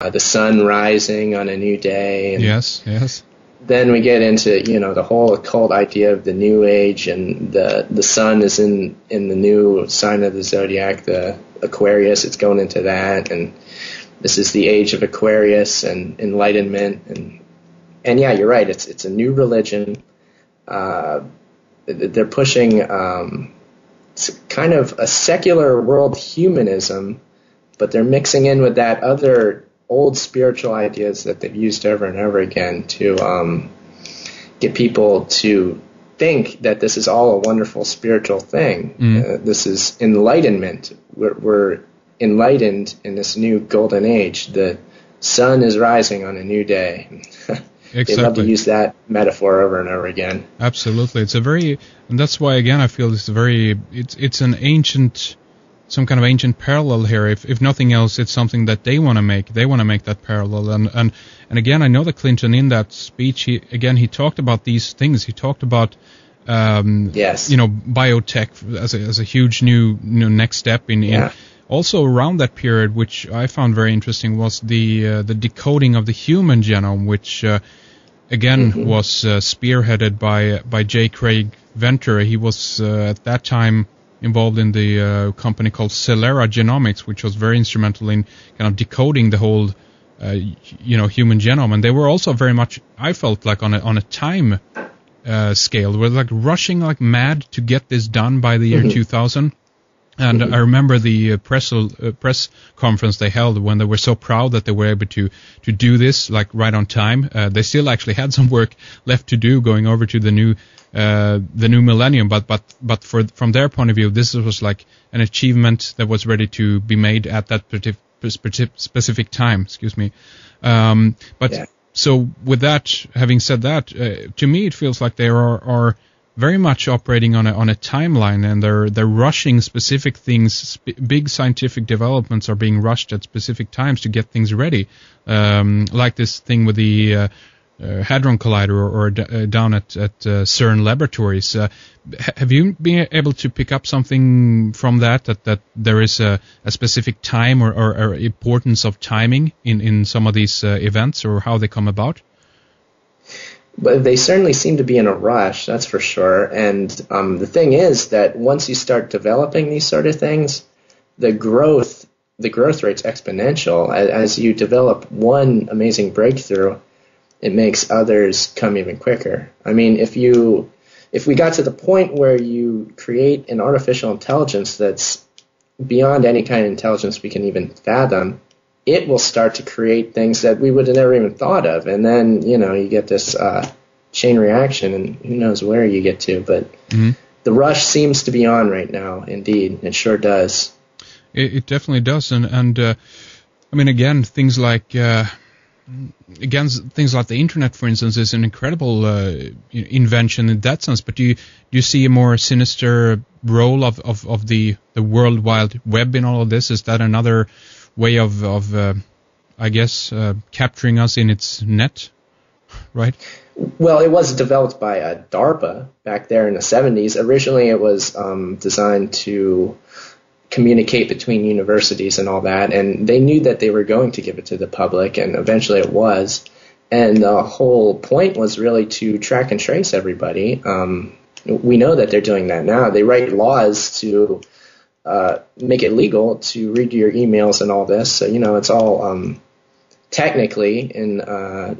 the sun rising on a new day. And yes. then we get into, the whole occult idea of the New Age, and the sun is in the new sign of the zodiac, the Aquarius. It's going into that, and this is the age of Aquarius and enlightenment, and yeah, you're right. It's a new religion. They're pushing kind of a secular world humanism, but they're mixing in with that other old spiritual ideas that they've used over and over again to get people to think that this is all a wonderful spiritual thing. This is enlightenment. We're enlightened in this new golden age. The sun is rising on a new day. Exactly. They love to use that metaphor over and over again. Absolutely. And that's why, again, I feel it's an ancient, some kind of ancient parallel here. If nothing else, it's something that they want to make. They want to make that parallel. And again, I know that Clinton, in that speech, he talked about these things. He talked about, biotech as a huge new next step in also around that period, which I found very interesting, was the decoding of the human genome, which was spearheaded by J. Craig Venter. He was at that time involved in the company called Celera Genomics, which was very instrumental in kind of decoding the whole human genome. And they were also very much, I felt like, on a time scale. They were like rushing like mad to get this done by the year 2000. And I remember the press conference they held when they were so proud that they were able to do this like right on time. They still actually had some work left to do going over to the new millennium, but from their point of view, this was like an achievement that was ready to be made at that specific time. Excuse me. So with that, having said that, to me it feels like they are very much operating on a timeline, and they're rushing specific things. Big scientific developments are being rushed at specific times to get things ready, like this thing with the Hadron Collider or down at CERN laboratories. Have you been able to pick up something from that there is a specific time or importance of timing in some of these events, or how they come about? But they certainly seem to be in a rush, that's for sure. And the thing is that once you start developing these sort of things, the growth rate's exponential. As you develop one amazing breakthrough, it makes others come even quicker. I mean, if we got to the point where you create an artificial intelligence that's beyond any kind of intelligence we can even fathom, it will start to create things that we would have never even thought of. And then, you get this chain reaction, and who knows where you get to. But the rush seems to be on right now, indeed. It sure does. It definitely does. And I mean, again, things like the internet, for instance, is an incredible invention in that sense. But do you see a more sinister role of the World Wide Web in all of this? Is that another way of capturing us in its net, right? Well, it was developed by DARPA back there in the 70s. Originally, it was designed to communicate between universities and all that, and they knew that they were going to give it to the public, and eventually it was. And the whole point was really to track and trace everybody. We know that they're doing that now. They write laws to make it legal to read your emails and all this. So, it's all technically in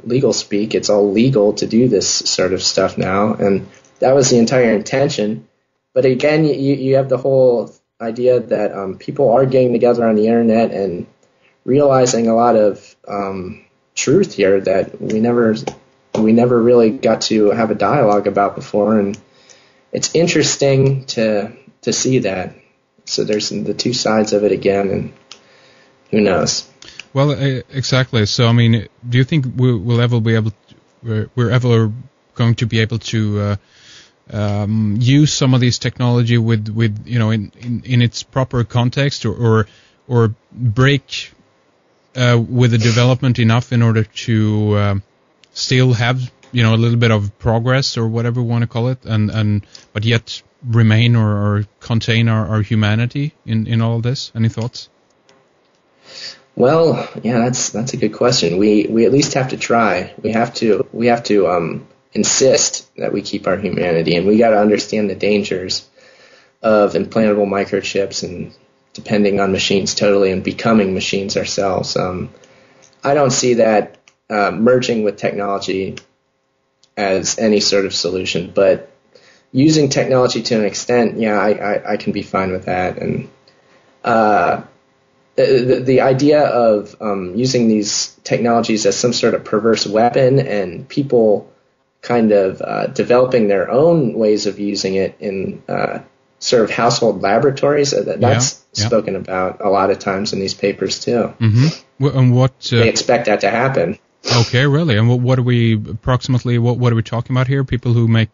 legal speak, it's all legal to do this sort of stuff now. And that was the entire intention. But again, you have the whole idea that people are getting together on the internet and realizing a lot of truth here that we never really got to have a dialogue about before. And it's interesting to see that. So there's the two sides of it again, and who knows? Well, exactly. So, I mean, do you think we're ever going to be able to use some of these technology with in its proper context, or break with the development enough in order to still have a little bit of progress, or whatever we want to call it, but yet remain or contain our humanity in all this? Any thoughts? Well, yeah, that's a good question. We at least have to try. We have to insist that we keep our humanity, and we got to understand the dangers of implantable microchips and depending on machines totally and becoming machines ourselves. I don't see that merging with technology as any sort of solution, but using technology to an extent, yeah, I can be fine with that. And the idea of using these technologies as some sort of perverse weapon and people kind of developing their own ways of using it in sort of household laboratories, that's spoken about a lot of times in these papers too. Mm-hmm. And what they expect that to happen. Okay, really? And what are we approximately? What are we talking about here? People who make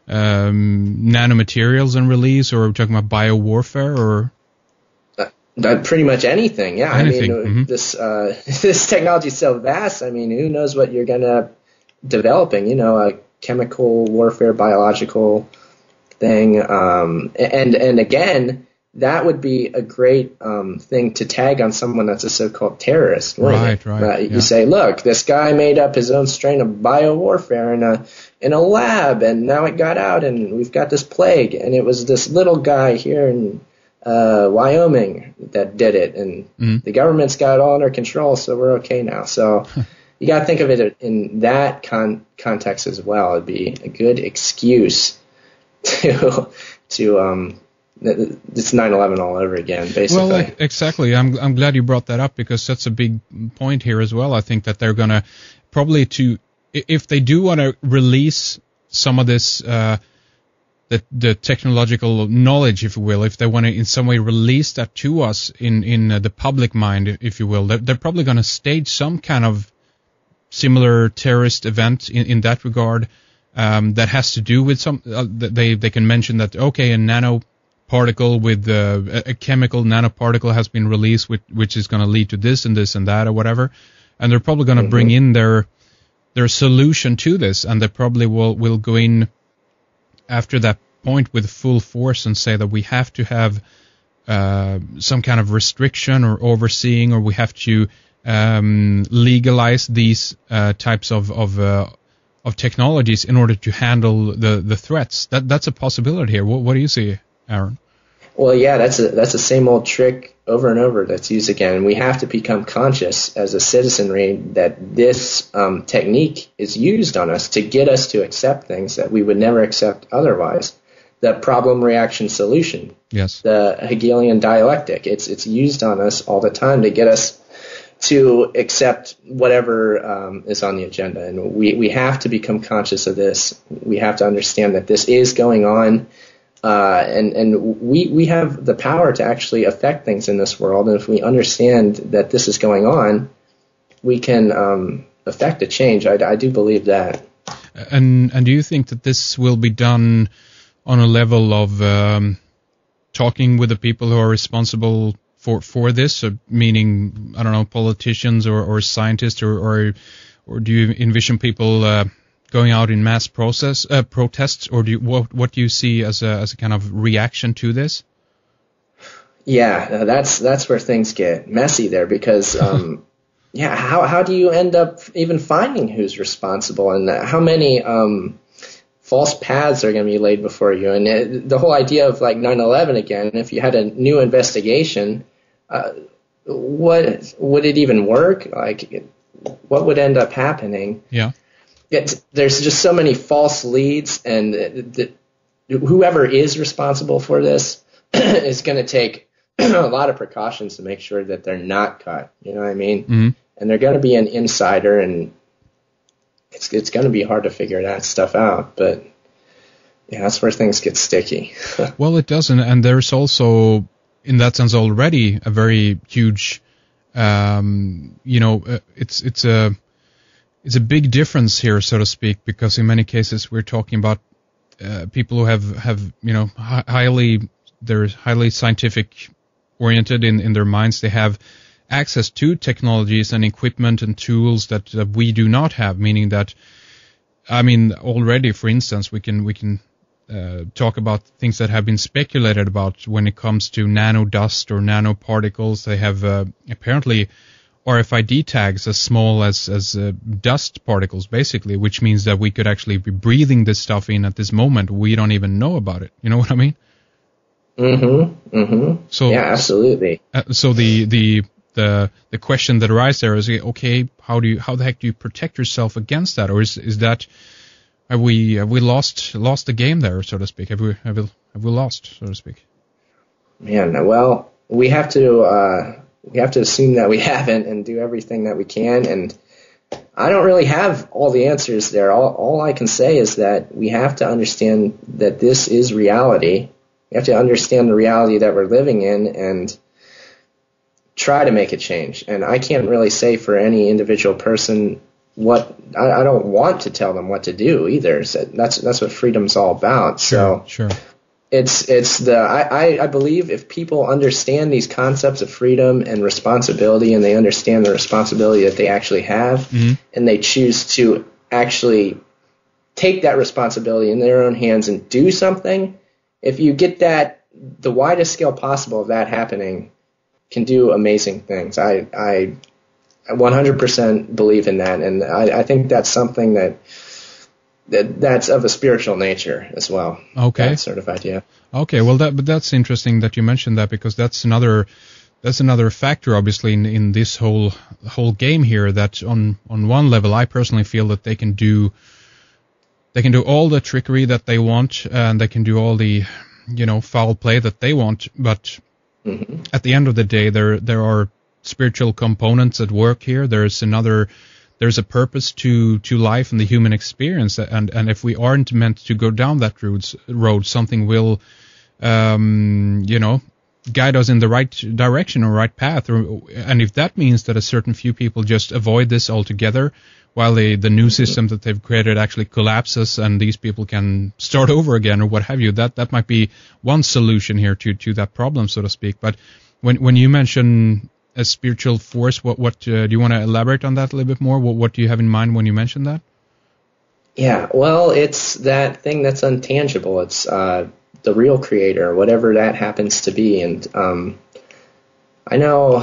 nanomaterials and release, or are we talking about biowarfare, or? Pretty much anything, yeah. Anything. I mean, this technology is so vast. I mean, who knows what you're gonna developing? You know, a chemical warfare, biological thing, and again, that would be a great thing to tag on someone that's a so-called terrorist. Right. You say, look, this guy made up his own strain of biowarfare in a lab, and now it got out, and we've got this plague, and it was this little guy here in Wyoming that did it, and the government's got it all under control, so we're okay now. So you got to think of it in that context as well. It'd be a good excuse to it's 9/11 all over again, basically. Well, exactly. I'm glad you brought that up, because that's a big point here as well. I think that they're gonna probably if they do want to release some of this. The technological knowledge, if you will, if they want to in some way release that to us in the public mind, if you will, they're probably going to stage some kind of similar terrorist event in that regard that has to do with some. They can mention that, okay, a nanoparticle with a chemical nanoparticle has been released, which is going to lead to this and this and that or whatever, and they're probably going to bring in their solution to this, and they probably will go in after that point with full force and say that we have to have some kind of restriction or overseeing, or we have to legalize these types of technologies in order to handle the threats. That's a possibility here. What do you see, Aaron? Well, yeah, that's the same old trick over and over that's used again. We have to become conscious as a citizenry that this technique is used on us to get us to accept things that we would never accept otherwise. The problem, reaction, solution. Yes. The Hegelian dialectic. It's used on us all the time to get us to accept whatever is on the agenda. And we have to become conscious of this. We have to understand that this is going on. And we have the power to actually affect things in this world, and if we understand that this is going on, we can affect a change. I do believe that. And do you think that this will be done on a level of talking with the people who are responsible for this, meaning, I don't know, politicians or scientists, or do you envision people going out in mass protests, or what do you see as a kind of reaction to this? Yeah, that's where things get messy there, because how do you end up even finding who's responsible, and how many false paths are going to be laid before you? And the whole idea of like 9/11 again, if you had a new investigation, what would it even work? Like, what would end up happening? Yeah. There's just so many false leads, and whoever is responsible for this is going to take a lot of precautions to make sure that they're not caught. You know what I mean? Mm-hmm. And they're going to be an insider, and it's going to be hard to figure that stuff out. But yeah, that's where things get sticky. Well, it doesn't, and there's also, in that sense, already a very huge, it's a big difference here, so to speak, because in many cases we're talking about people who have they're highly scientific oriented in their minds. They have access to technologies and equipment and tools that we do not have, meaning that, I mean, already, for instance, we can talk about things that have been speculated about when it comes to nanodust or nanoparticles. They have apparently RFID tags as small as dust particles, basically, which means that we could actually be breathing this stuff in at this moment. We don't even know about it. You know what I mean? So yeah, absolutely. So the question that arises there is, okay, how the heck do you protect yourself against that, or is that have we lost the game there, so to speak? Have we lost, so to speak? Man, well, we have to assume that we haven't and do everything that we can. And I don't really have all the answers there. All I can say is that we have to understand that this is reality. We have to understand the reality that we're living in and try to make a change. And I can't really say for any individual person what I don't want to tell them what to do either. So that's what freedom's all about. Sure. I believe if people understand these concepts of freedom and responsibility, and they understand the responsibility that they actually have, and they choose to actually take that responsibility in their own hands and do something, if you get that, the widest scale possible of that happening can do amazing things. I 100% believe in that, and I think that's something that's of a spiritual nature as well. Okay. That sort of idea. Okay, well, but that's interesting that you mentioned that, because that's another factor, obviously, in this whole game here. That on one level, I personally feel that they can do all the trickery that they want, and they can do all the foul play that they want. But at the end of the day, there are spiritual components at work here. There's a purpose to life and the human experience, and if we aren't meant to go down that road, something will guide us in the right direction or right path. And if that means that a certain few people just avoid this altogether, while the new system that they've created actually collapses and these people can start over again or what have you, that might be one solution here to that problem, so to speak. But when you mention a spiritual force, what do you want to elaborate on that a little bit more? What do you have in mind when you mention that? Yeah, well, it's that thing that's intangible. It's the real creator, whatever that happens to be. And I know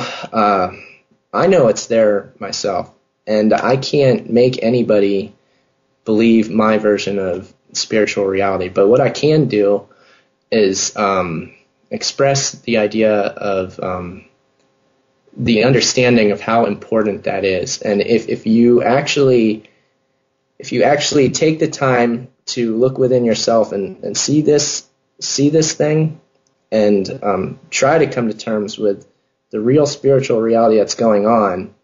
it's there myself, and I can't make anybody believe my version of spiritual reality. But what I can do is express the idea of the understanding of how important that is. And if you actually take the time to look within yourself and see this thing, and try to come to terms with the real spiritual reality that's going on,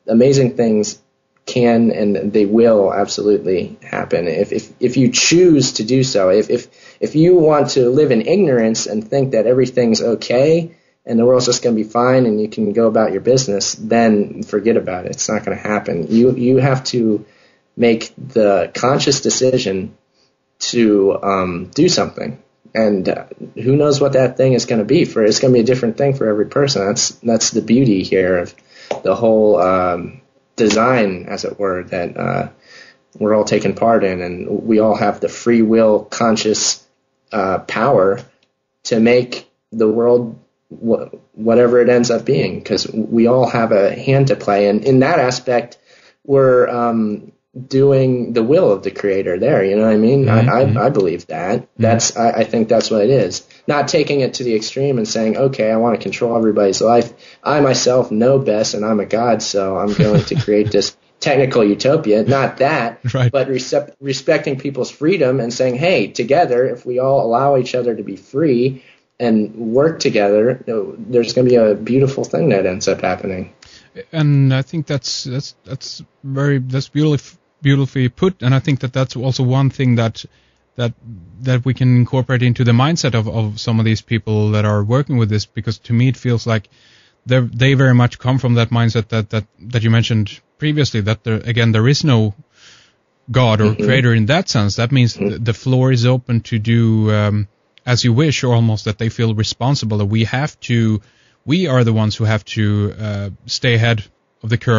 amazing things can and they will absolutely happen if you choose to do so. If you want to live in ignorance and think that everything's okay and the world's just going to be fine and you can go about your business, then forget about it. It's not going to happen. You have to make the conscious decision to do something, and who knows what that thing is going to be. It's going to be a different thing for every person. That's the beauty here of the whole design, as it were, that we're all taking part in, and we all have the free will, conscious power to make the world whatever it ends up being, because we all have a hand to play. And in that aspect, we're doing the will of the creator there. You know what I mean? Mm-hmm. I believe that. I think that's what it is. Not taking it to the extreme and saying, okay, I want to control everybody's life. I myself know best, and I'm a god, so I'm going to create this technical utopia. Not that, right. But respecting people's freedom and saying, hey, together, if we all allow each other to be free and work together, there's going to be a beautiful thing that ends up happening. And I think that's beautifully put. And I think that's also one thing that we can incorporate into the mindset of some of these people that are working with this, because to me it feels like they very much come from that mindset that you mentioned previously, that there is no God or creator in that sense. That means the floor is open to do as you wish, or almost that they feel responsible, that we are the ones who have to stay ahead of the curve